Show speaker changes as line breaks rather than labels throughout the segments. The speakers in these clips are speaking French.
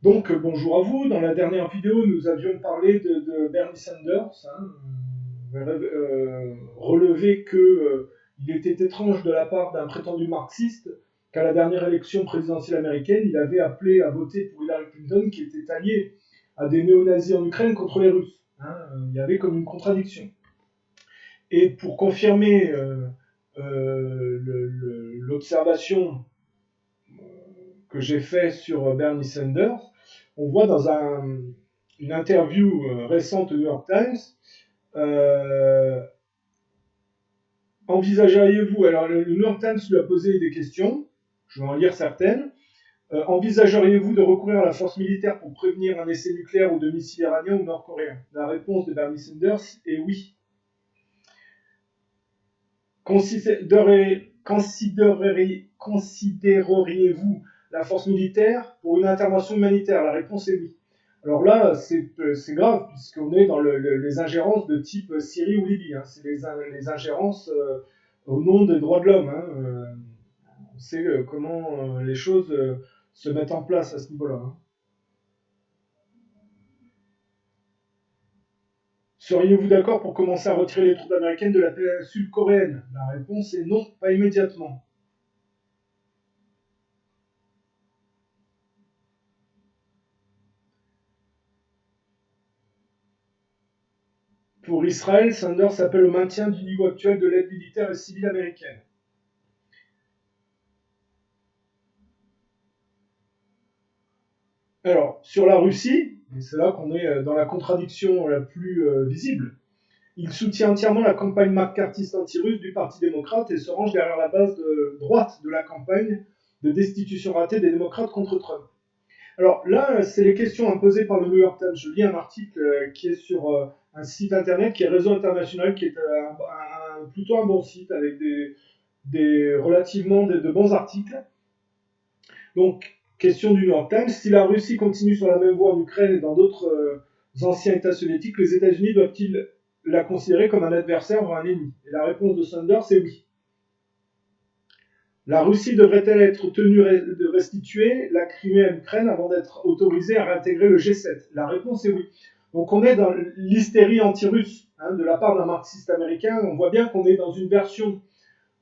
Donc, bonjour à vous. Dans la dernière vidéo, nous avions parlé de Bernie Sanders, relevé qu'il était étrange de la part d'un prétendu marxiste qu'à la dernière élection présidentielle américaine, il avait appelé à voter pour Hillary Clinton, qui était alliée à des néo-nazis en Ukraine contre les Russes. Il y avait comme une contradiction. Et pour confirmer l'observation que j'ai faite sur Bernie Sanders, on voit dans une interview récente au New York Times, euh, envisageriez-vous, alors le New York Times lui a posé des questions, je vais en lire certaines, envisageriez-vous de recourir à la force militaire pour prévenir un essai nucléaire ou de missiles iraniens ou nord-coréens? La réponse de Bernie Sanders est oui. Considéreriez-vous la force militaire pour une intervention humanitaire? La réponse est oui. Alors là, c'est grave, puisqu'on est dans les ingérences de type Syrie ou Libye. C'est les ingérences au nom des droits de l'homme. On sait comment les choses se mettent en place à ce niveau-là. Seriez-vous d'accord pour commencer à retirer les troupes américaines de la péninsule coréenne? La réponse est non, pas immédiatement. Pour Israël, Sanders appelle au maintien du niveau actuel de l'aide militaire et civile américaine. Alors, sur la Russie, et c'est là qu'on est dans la contradiction la plus visible, il soutient entièrement la campagne McCarthyiste anti-russe du Parti démocrate et se range derrière la base de droite de la campagne de destitution ratée des démocrates contre Trump. Alors là, c'est les questions imposées par le New York Times. Je lis un article qui est sur un site internet qui est Réseau International, qui est plutôt un bon site avec relativement de bons articles. Donc, question du New York Times, si la Russie continue sur la même voie en Ukraine et dans d'autres anciens États soviétiques, les États-Unis doivent-ils la considérer comme un adversaire ou un ennemi? Et la réponse de Sanders est oui. La Russie devrait-elle être tenue de restituer la Crimée à l'Ukraine avant d'être autorisée à réintégrer le G7? La réponse est oui. Donc on est dans l'hystérie anti-russe de la part d'un marxiste américain. On voit bien qu'on est dans une version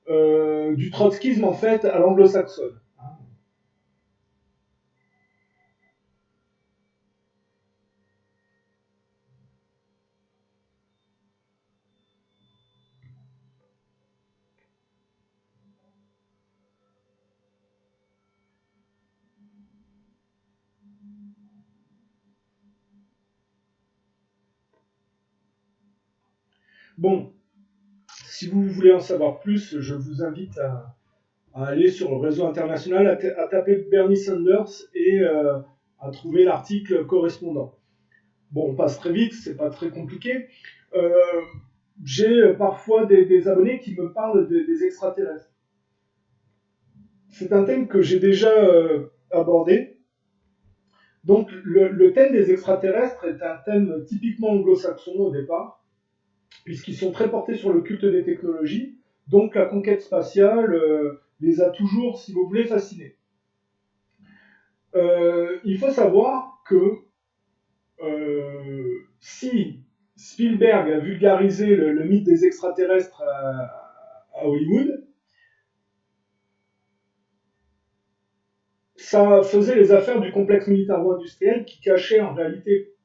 du trotskisme en fait à l'anglo-saxonne. Bon, si vous voulez en savoir plus, je vous invite à aller sur le réseau international, à taper Bernie Sanders et à trouver l'article correspondant. Bon, on passe très vite, c'est pas très compliqué. Euh, j'ai parfois des abonnés qui me parlent des extraterrestres. C'est un thème que j'ai déjà abordé. Donc, le thème des extraterrestres est un thème typiquement anglo-saxon au départ, puisqu'ils sont très portés sur le culte des technologies. Donc, la conquête spatiale les a toujours, si vous voulez, fascinés. Il faut savoir que si Spielberg a vulgarisé le mythe des extraterrestres à Hollywood, ça faisait les affaires du complexe militaro-industriel qui cachait en réalité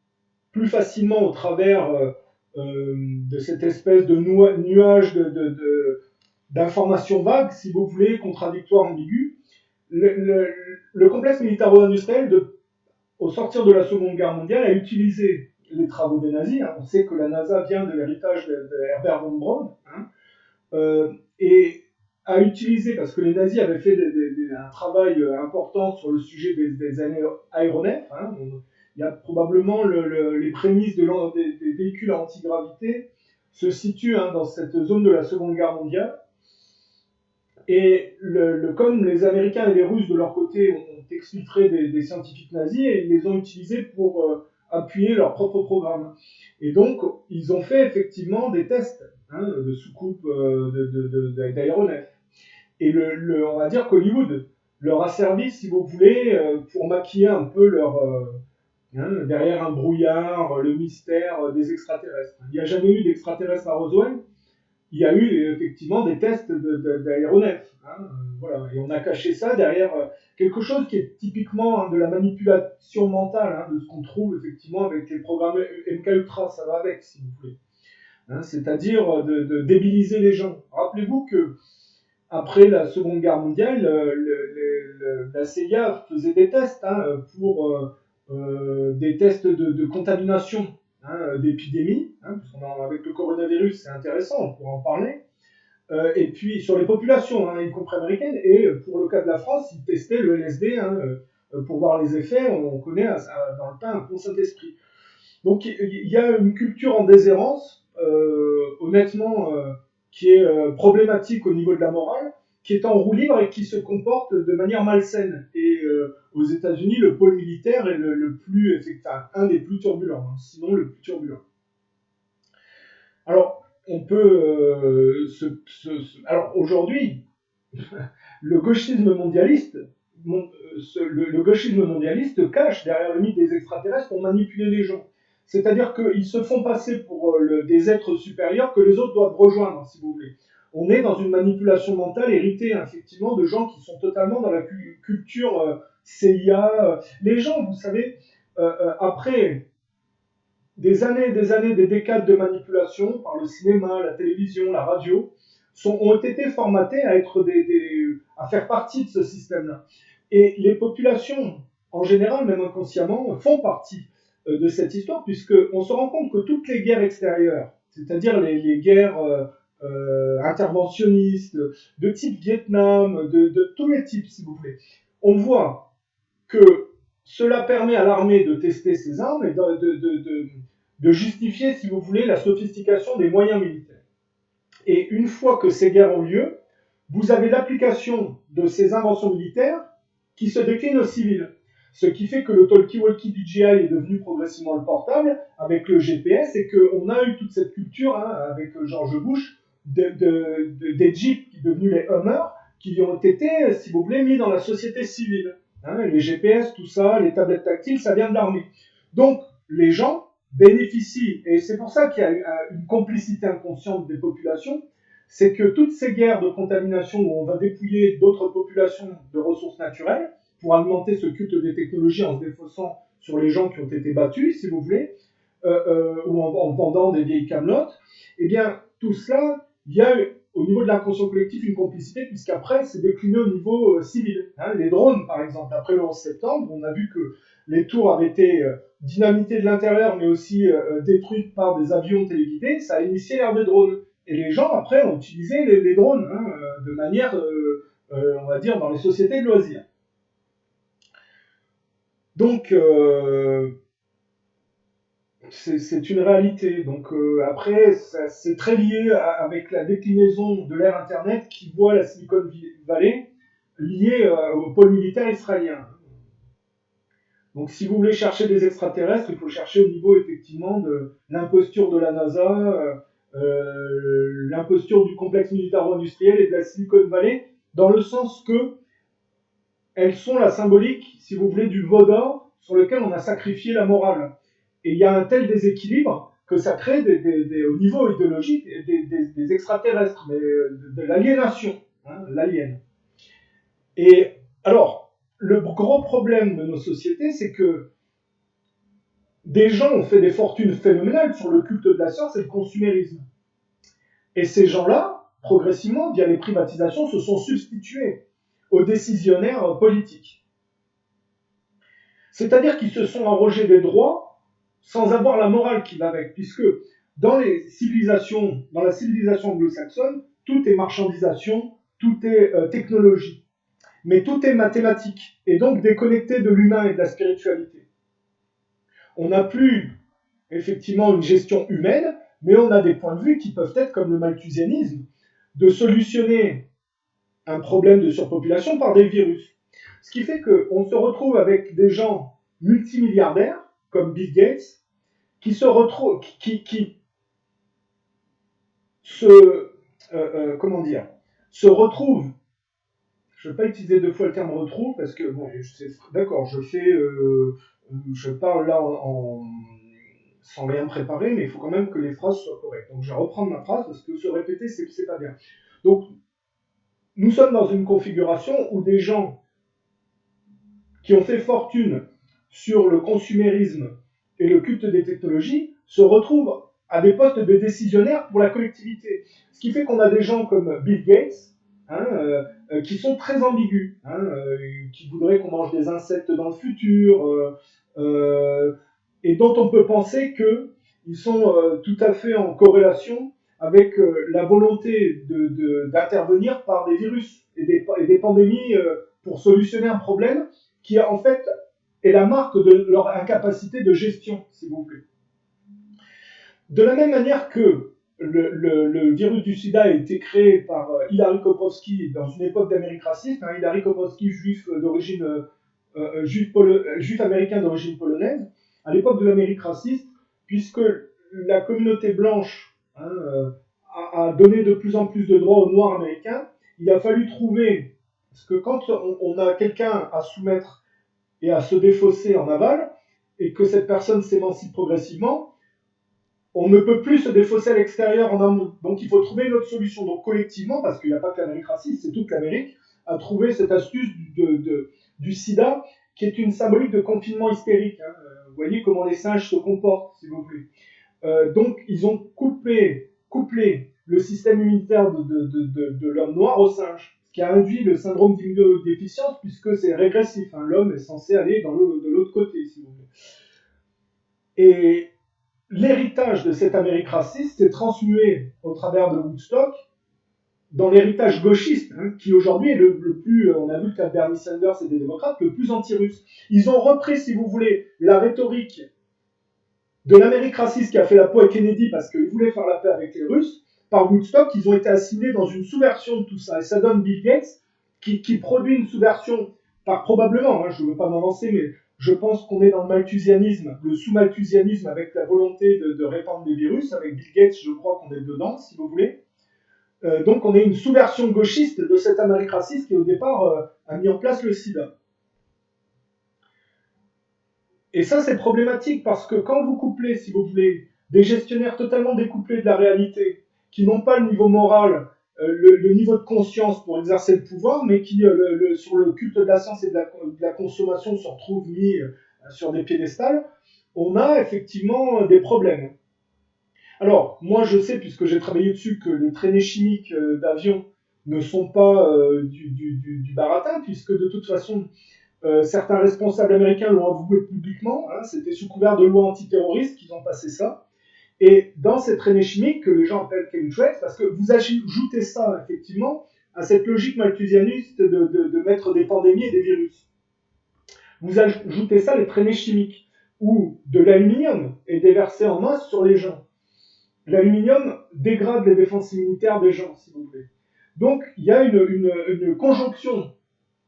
plus facilement au travers de cette espèce de nuage d'informations vagues, si vous voulez, contradictoires, ambiguës, le complexe militaro-industriel, au sortir de la Seconde Guerre mondiale, a utilisé les travaux des nazis. On sait que la NASA vient de l'héritage de Herbert von Braun. Et a utilisé, parce que les nazis avaient fait un travail important sur le sujet des aéronefs. Il y a probablement les prémices des véhicules à antigravité se situent dans cette zone de la Seconde Guerre mondiale. Et comme les Américains et les Russes de leur côté ont exfiltré des scientifiques nazis et ils les ont utilisés pour appuyer leur propre programme. Et donc, ils ont fait effectivement des tests de soucoupes d'aéronefs. Et on va dire qu'Hollywood leur asservisse, si vous voulez, pour maquiller un peu derrière un brouillard, le mystère des extraterrestres. Il n'y a jamais eu d'extraterrestres à Roswell. Il y a eu effectivement des tests d'aéronefs. Voilà. Et on a caché ça derrière quelque chose qui est typiquement de la manipulation mentale, de ce qu'on trouve effectivement avec les programmes MKUltra, ça va avec, si vous voulez. C'est-à-dire de débiliser les gens. Rappelez-vous que après la Seconde Guerre mondiale, la CIA faisait des tests pour des tests de contamination, d'épidémie, avec le coronavirus, c'est intéressant, on pourra en parler. Et puis sur les populations, y compris américaines, et pour le cas de la France, ils testaient le LSD pour voir les effets. On connaît dans le pain un bon Saint-Esprit. Donc il y a une culture en déshérence, honnêtement, qui est problématique au niveau de la morale, qui est en roue libre et qui se comporte de manière malsaine. Et aux États-Unis, le pôle militaire est un des plus turbulents, sinon le plus turbulent. Alors, on peut alors aujourd'hui, le gauchisme mondialiste, le gauchisme mondialiste cache derrière le mythe des extraterrestres pour manipuler les gens. C'est-à-dire qu'ils se font passer pour des êtres supérieurs que les autres doivent rejoindre, si vous voulez. On est dans une manipulation mentale héritée, effectivement, de gens qui sont totalement dans la culture CIA. Les gens, vous savez, après des années, des décades de manipulation par le cinéma, la télévision, la radio, ont été formatés à à faire partie de ce système-là. Et les populations, en général, même inconsciemment, font partie de cette histoire, puisqu'on se rend compte que toutes les guerres extérieures, c'est-à-dire les guerres interventionnistes, de type Vietnam, de tous les types, si vous voulez, on voit que cela permet à l'armée de tester ses armes et de justifier, si vous voulez, la sophistication des moyens militaires. Et une fois que ces guerres ont lieu, vous avez l'application de ces inventions militaires qui se déclinent aux civils. Ce qui fait que le talkie-walkie DJI est devenu progressivement le portable avec le GPS et qu'on a eu toute cette culture avec George Bush des Jeeps qui sont devenus les Hummer qui ont été, si vous voulez, mis dans la société civile. Les GPS, tout ça, les tablettes tactiles, ça vient de l'armée. Donc, les gens bénéficient, et c'est pour ça qu'il y a une complicité inconsciente des populations, c'est que toutes ces guerres de contamination où on va dépouiller d'autres populations de ressources naturelles pour alimenter ce culte des technologies en se défaussant sur les gens qui ont été battus, si vous voulez, ou en vendant des vieilles camelotes, eh bien, tout cela, il y a au niveau de l'inconscient collectif une complicité, puisqu'après, c'est décliné au niveau civil. Les drones, par exemple, après le 11 septembre, on a vu que les tours avaient été dynamitées de l'intérieur, mais aussi détruites par des avions téléguidés, ça a initié l'ère des drones. Et les gens, après, ont utilisé les drones de manière, on va dire, dans les sociétés de loisirs. Donc, c'est une réalité. Donc après, c'est très lié avec la déclinaison de l'ère Internet qui voit la Silicon Valley liée au pôle militaire israélien. Donc si vous voulez chercher des extraterrestres, il faut chercher au niveau effectivement de l'imposture de la NASA, l'imposture du complexe militaro-industriel et de la Silicon Valley, dans le sens que elles sont la symbolique, si vous voulez, du veau d'or sur lequel on a sacrifié la morale. Et il y a un tel déséquilibre que ça crée au niveau idéologique des extraterrestres, mais de l'aliénation, l'alien. Et alors, le gros problème de nos sociétés, c'est que des gens ont fait des fortunes phénoménales sur le culte de la science et le consumérisme. Et ces gens-là, progressivement, via les privatisations, se sont substitués aux décisionnaires politiques. C'est-à-dire qu'ils se sont arrogés des droits sans avoir la morale qui va avec, puisque dans la civilisation anglo-saxonne, tout est marchandisation, tout est technologie, mais tout est mathématique, et donc déconnecté de l'humain et de la spiritualité. On n'a plus effectivement une gestion humaine, mais on a des points de vue qui peuvent être comme le malthusianisme, de solutionner un problème de surpopulation par des virus. Ce qui fait qu'on se retrouve avec des gens multimilliardaires, comme Bill Gates, qui se retrouvent, se retrouvent je ne veux pas utiliser deux fois le terme retrouve parce que, bon, d'accord, je parle là sans rien préparer, mais il faut quand même que les phrases soient correctes. Donc je vais reprendre ma phrase parce que se répéter, c'est pas bien. Donc, nous sommes dans une configuration où des gens qui ont fait fortune sur le consumérisme et le culte des technologies se retrouvent à des postes de décisionnaires pour la collectivité. Ce qui fait qu'on a des gens comme Bill Gates, qui sont très ambigus, qui voudraient qu'on mange des insectes dans le futur, et dont on peut penser qu'ils sont tout à fait en corrélation avec la volonté d'intervenir par des virus et des pandémies pour solutionner un problème qui en fait est la marque de leur incapacité de gestion, si vous voulez. De la même manière que le virus du sida a été créé par Hilary Koprowski dans une époque d'Amérique raciste, Hilary Koprowski, juif américain d'origine polonaise, à l'époque de l'Amérique raciste, puisque la communauté blanche a donné de plus en plus de droits aux Noirs américains, il a fallu trouver, parce que quand on a quelqu'un à soumettre et à se défausser en aval, et que cette personne s'émancipe progressivement, on ne peut plus se défausser à l'extérieur en amont. Donc il faut trouver une autre solution. Donc collectivement, parce qu'il n'y a pas que l'Amérique raciste, c'est toute l'Amérique, a trouvé cette astuce du sida, qui est une symbolique de confinement hystérique. Vous voyez comment les singes se comportent, si vous voulez. Donc ils ont couplé le système immunitaire de l'homme noir au singe, ce qui a induit le syndrome d'immunodéficience, puisque c'est régressif. L'homme est censé aller de l'autre côté, si vous voulez. Et l'héritage de cette Amérique raciste s'est transmué au travers de Woodstock dans l'héritage gauchiste, qui aujourd'hui est le plus, on a vu qu'à Bernie Sanders et des démocrates, le plus anti-russe. Ils ont repris, si vous voulez, la rhétorique de l'Amérique raciste qui a fait la peau à Kennedy parce qu'ils voulaient faire la paix avec les Russes. Par Woodstock, ils ont été assimilés dans une sous-version de tout ça. Et ça donne Bill Gates qui produit une sous-version, probablement, je ne veux pas m'avancer, mais je pense qu'on est dans le malthusianisme, le sous-malthusianisme avec la volonté de répandre des virus. Avec Bill Gates, je crois qu'on est dedans, si vous voulez. Donc on est une sous-version gauchiste de cette Amérique raciste qui, au départ, a mis en place le sida. Et ça, c'est problématique parce que quand vous couplez, si vous voulez, des gestionnaires totalement découplés de la réalité, qui n'ont pas le niveau moral, le niveau de conscience pour exercer le pouvoir, mais qui, sur le culte de la science et de la consommation, se retrouvent mis sur des piédestals, on a effectivement des problèmes. Alors, moi, je sais, puisque j'ai travaillé dessus, que les traînées chimiques d'avion ne sont pas du baratin, puisque de toute façon, certains responsables américains l'ont avoué publiquement, c'était sous couvert de loi antiterroriste qu'ils ont passé ça. Et dans ces traînées chimiques, que les gens appellent chemtrails, parce que vous ajoutez ça, effectivement, à cette logique malthusianiste de mettre des pandémies et des virus. Vous ajoutez ça, les traînées chimiques, où de l'aluminium est déversé en masse sur les gens. L'aluminium dégrade les défenses immunitaires des gens, si vous voulez. Donc, il y a une conjonction.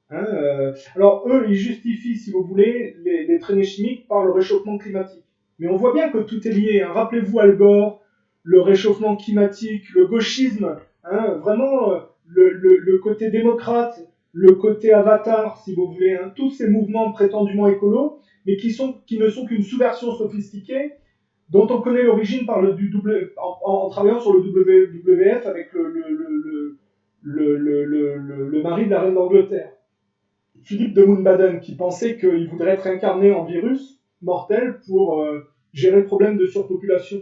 Alors, eux, ils justifient, si vous voulez, les traînées chimiques par le réchauffement climatique. Mais on voit bien que tout est lié. Rappelez-vous Al Gore, le réchauffement climatique, le gauchisme, vraiment le côté démocrate, le côté avatar, si vous voulez, tous ces mouvements prétendument écolos, mais qui ne sont qu'une sous-version sophistiquée dont on connaît l'origine en travaillant sur le WWF avec le mari de la reine d'Angleterre, Philippe de Mountbatten, qui pensait qu'il voudrait être incarné en virus mortel pour gérer le problème de surpopulation.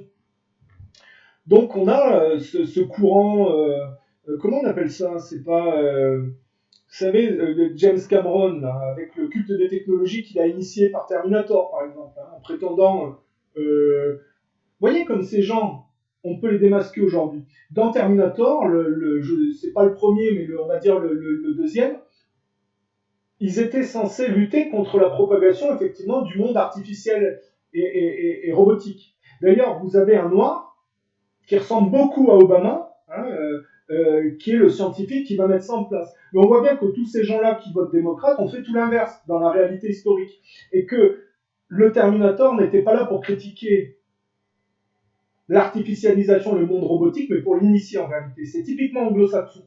Donc on a ce courant, comment on appelle ça? C'est pas, vous savez, James Cameron, là, avec le culte des technologies qu'il a initié par Terminator, par exemple, en prétendant... vous voyez comme ces gens, on peut les démasquer aujourd'hui. Dans Terminator, c'est pas le premier, mais on va dire le deuxième, ils étaient censés lutter contre la propagation, effectivement, du monde artificiel et robotique. D'ailleurs, vous avez un noir qui ressemble beaucoup à Obama, qui est le scientifique qui va mettre ça en place. Mais on voit bien que tous ces gens-là qui votent démocrate ont fait tout l'inverse dans la réalité historique. Et que le Terminator n'était pas là pour critiquer l'artificialisation, le monde robotique, mais pour l'initier en réalité. C'est typiquement anglo-saxon.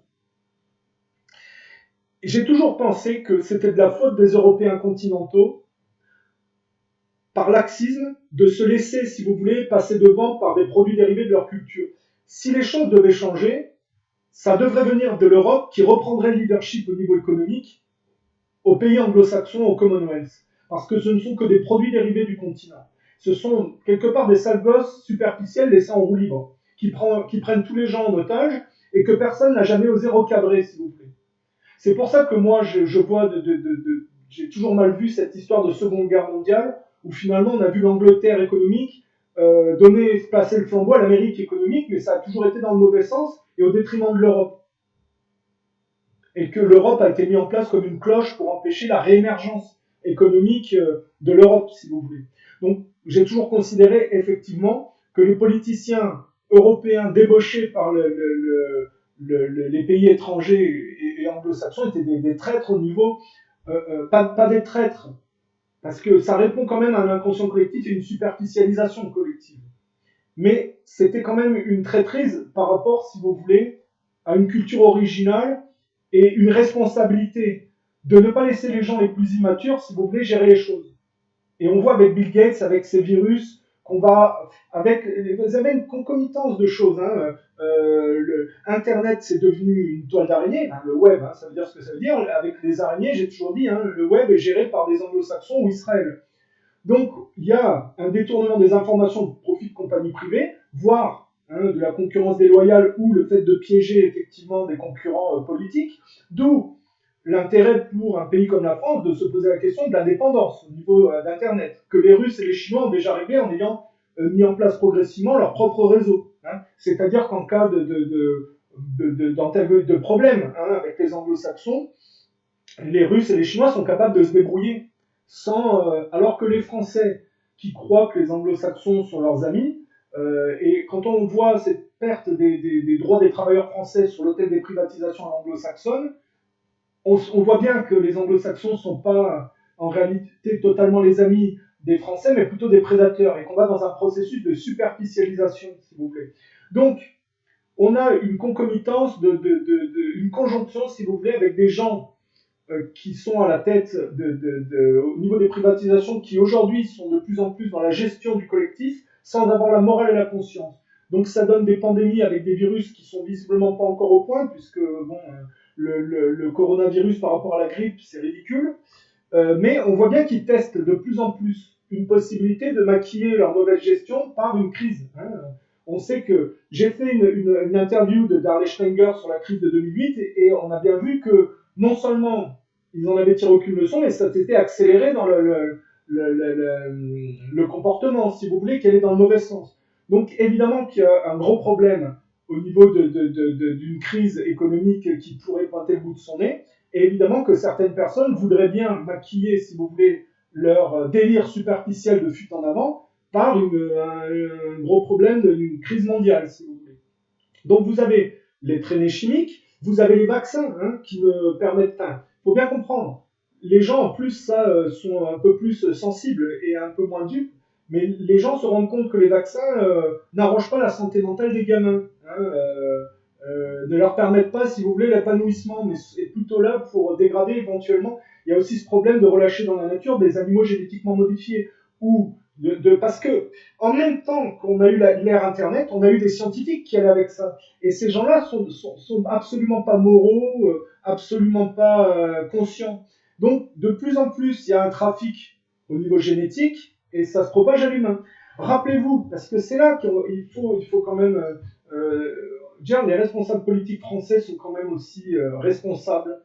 J'ai toujours pensé que c'était de la faute des Européens continentaux, par laxisme, de se laisser, si vous voulez, passer devant par des produits dérivés de leur culture. Si les choses devaient changer, ça devrait venir de l'Europe qui reprendrait le leadership au niveau économique aux pays anglo-saxons, au Commonwealth. Parce que ce ne sont que des produits dérivés du continent. Ce sont quelque part des sales gosses superficiels laissés en roue libre, qui prennent tous les gens en otage et que personne n'a jamais osé recadrer, s'il vous plaît. C'est pour ça que moi, je vois, j'ai toujours mal vu cette histoire de Seconde Guerre mondiale, où finalement on a vu l'Angleterre économique passer le flambeau à l'Amérique économique, mais ça a toujours été dans le mauvais sens et au détriment de l'Europe. Et que l'Europe a été mise en place comme une cloche pour empêcher la réémergence économique de l'Europe, si vous voulez. Donc j'ai toujours considéré effectivement que les politiciens européens débauchés par les pays étrangers et anglo-saxons étaient des traîtres au niveau, pas des traîtres, parce que ça répond quand même à un inconscient collectif et une superficialisation collective. Mais c'était quand même une traîtrise par rapport, si vous voulez, à une culture originale et une responsabilité de ne pas laisser les gens les plus immatures, si vous voulez, gérer les choses. Et on voit avec Bill Gates, avec ces virus, qu'on va, vous avez une concomitance de choses. Internet, c'est devenu une toile d'araignée, le web, ça veut dire ce que ça veut dire. Avec les araignées, j'ai toujours dit, le web est géré par des anglo-saxons ou Israël. Donc, il y a un détournement des informations au profit de compagnies privées, voire de la concurrence déloyale ou le fait de piéger effectivement des concurrents politiques, d'où l'intérêt pour un pays comme la France de se poser la question de l'indépendance au niveau d'Internet, que les Russes et les Chinois ont déjà réglé en ayant mis en place progressivement leur propre réseau. C'est-à-dire qu'en cas de problème avec les anglo-saxons, les Russes et les Chinois sont capables de se débrouiller alors que les Français qui croient que les anglo-saxons sont leurs amis, et quand on voit cette perte des droits des travailleurs français sur l'autel des privatisations anglo-saxonnes, on voit bien que les anglo-saxons ne sont pas en réalité totalement les amis des Français, mais plutôt des prédateurs, et qu'on va dans un processus de superficialisation, s'il vous plaît. Donc, on a une concomitance, une conjonction, si vous voulez, avec des gens qui sont à la tête au niveau des privatisations, qui aujourd'hui sont de plus en plus dans la gestion du collectif, sans avoir la morale et la conscience. Donc ça donne des pandémies avec des virus qui sont visiblement pas encore au point, puisque bon, le coronavirus par rapport à la grippe, c'est ridicule. Mais on voit bien qu'ils testent de plus en plus une possibilité de maquiller leur mauvaise gestion par une crise. On sait que j'ai fait une interview de Darley Stenger sur la crise de 2008 et on a bien vu que non seulement ils en avaient tiré aucune leçon, mais ça s'était accéléré dans le comportement, si vous voulez, qui allait dans le mauvais sens. Donc évidemment qu'il y a un gros problème au niveau d'une crise économique qui pourrait pointer le bout de son nez, et évidemment que certaines personnes voudraient bien maquiller, si vous voulez, leur délire superficiel de fuite en avant par un gros problème d'une crise mondiale, si vous voulez. Donc vous avez les traînées chimiques, vous avez les vaccins qui me permettent... Il faut bien comprendre, les gens en plus ça sont un peu plus sensibles et un peu moins dupes, mais les gens se rendent compte que les vaccins n'arrangent pas la santé mentale des gamins. Ne leur permettent pas, si vous voulez, l'épanouissement, mais c'est plutôt là pour dégrader éventuellement. Il y a aussi ce problème de relâcher dans la nature des animaux génétiquement modifiés, ou parce que en même temps qu'on a eu l'ère Internet, on a eu des scientifiques qui allaient avec ça. Et ces gens-là sont absolument pas moraux, absolument pas conscients. Donc, de plus en plus, il y a un trafic au niveau génétique et ça se propage à l'humain. Rappelez-vous, parce que c'est là qu'il faut quand même dire, les responsables politiques français sont quand même aussi responsables,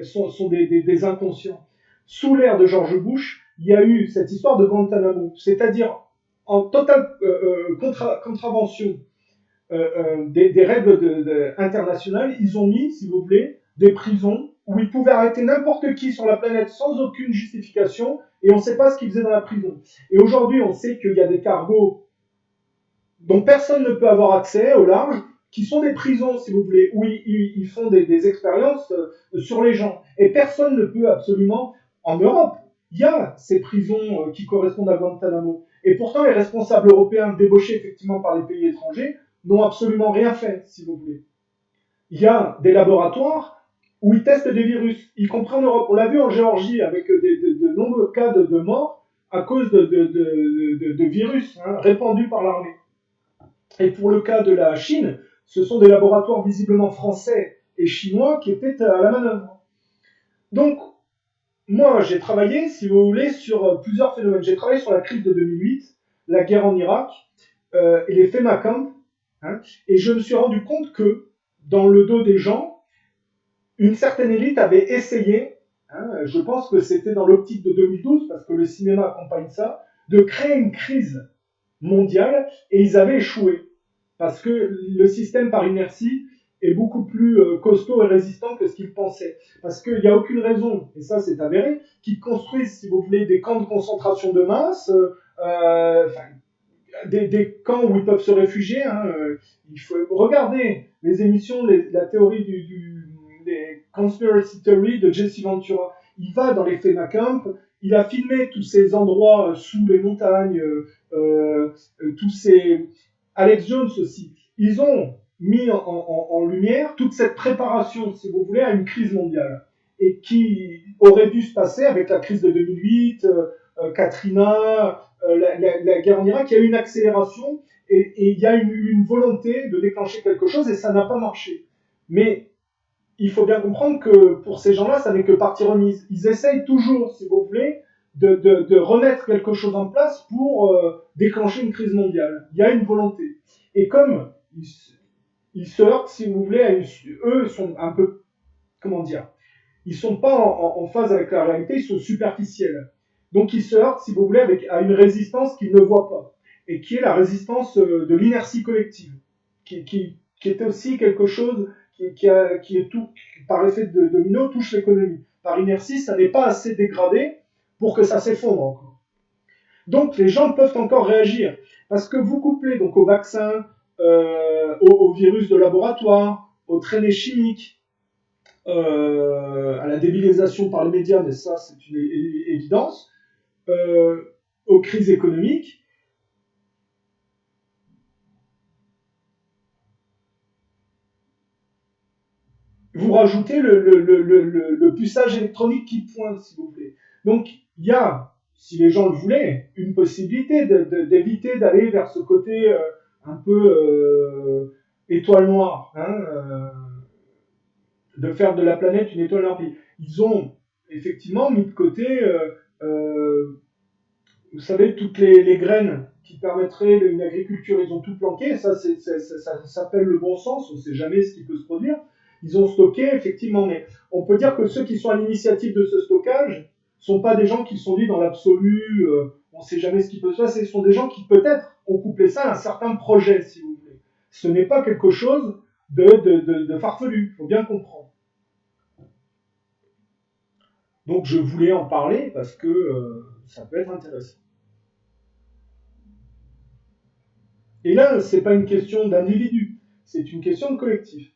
sont des inconscients. Sous l'ère de George Bush, il y a eu cette histoire de Guantanamo, c'est-à-dire en totale contravention des règles internationales, ils ont mis, si vous voulez, des prisons où ils pouvaient arrêter n'importe qui sur la planète sans aucune justification, et on ne sait pas ce qu'ils faisaient dans la prison. Et aujourd'hui, on sait qu'il y a des cargos dont personne ne peut avoir accès au large, qui sont des prisons, si vous voulez, où ils font des expériences sur les gens. Et personne ne peut absolument, en Europe, il y a ces prisons qui correspondent à Guantanamo. Et pourtant, les responsables européens débauchés effectivement par les pays étrangers n'ont absolument rien fait, si vous voulez. Il y a des laboratoires où ils testent des virus, y compris en Europe. On l'a vu en Géorgie avec de nombreux cas de morts à cause de virus répandus par l'armée. Et pour le cas de la Chine, ce sont des laboratoires visiblement français et chinois qui étaient à la manœuvre. Donc, moi, j'ai travaillé, si vous voulez, sur plusieurs phénomènes. J'ai travaillé sur la crise de 2008, la guerre en Irak et les FEMA camps, et je me suis rendu compte que, dans le dos des gens, une certaine élite avait essayé, je pense que c'était dans l'optique de 2012, parce que le cinéma accompagne ça, de créer une crise mondiale, et ils avaient échoué. Parce que le système par inertie est beaucoup plus costaud et résistant que ce qu'ils pensaient. Parce qu'il n'y a aucune raison, et ça c'est avéré, qu'ils construisent, si vous voulez, des camps de concentration de masse, des camps où ils peuvent se réfugier. Il faut regarder les émissions, la théorie des conspiracy theory de Jesse Ventura. Il va dans les FEMA camps, il a filmé tous ces endroits sous les montagnes, tous ces... Alex Jones aussi. Ils ont mis en lumière toute cette préparation, si vous voulez, à une crise mondiale. Et qui aurait dû se passer avec la crise de 2008, Katrina, la guerre en Irak. Il y a eu une accélération et il y a une volonté de déclencher quelque chose et ça n'a pas marché. Mais il faut bien comprendre que pour ces gens-là, ça n'est que partie remise. Ils essayent toujours, si vous voulez, de remettre quelque chose en place pour déclencher une crise mondiale. Il y a une volonté. Et comme ils se heurtent, si vous voulez, eux sont un peu, comment dire, ils sont pas en phase avec la réalité, ils sont superficiels. Donc ils se heurtent, si vous voulez, à une résistance qu'ils ne voient pas, et qui est la résistance de l'inertie collective, qui est aussi quelque chose qui est tout, par effet de domino, touche l'économie. Par inertie, ça n'est pas assez dégradé pour que ça s'effondre encore. Donc les gens peuvent encore réagir, parce que vous couplez donc au vaccin, au virus de laboratoire, aux traînées chimiques, à la débilisation par les médias, mais ça c'est une évidence, aux crises économiques. Vous rajoutez le puçage électronique qui pointe, si vous voulez. Donc il y a, si les gens le voulaient, une possibilité d'éviter d'aller vers ce côté un peu étoile noire, de faire de la planète une étoile noire. Ils ont effectivement mis de côté vous savez, toutes les graines qui permettraient une agriculture, ils ont tout planqué, ça s'appelle le bon sens, on ne sait jamais ce qui peut se produire. Ils ont stocké, effectivement, mais on peut dire que ceux qui sont à l'initiative de ce stockage ne sont pas des gens qui sont dit dans l'absolu, on ne sait jamais ce qui peut se passer, ce sont des gens qui peut-être ont couplé ça à un certain projet, si vous voulez. Ce n'est pas quelque chose de farfelu, il faut bien comprendre. Donc je voulais en parler parce que ça peut être intéressant. Et là, ce n'est pas une question d'individu, c'est une question de collectif.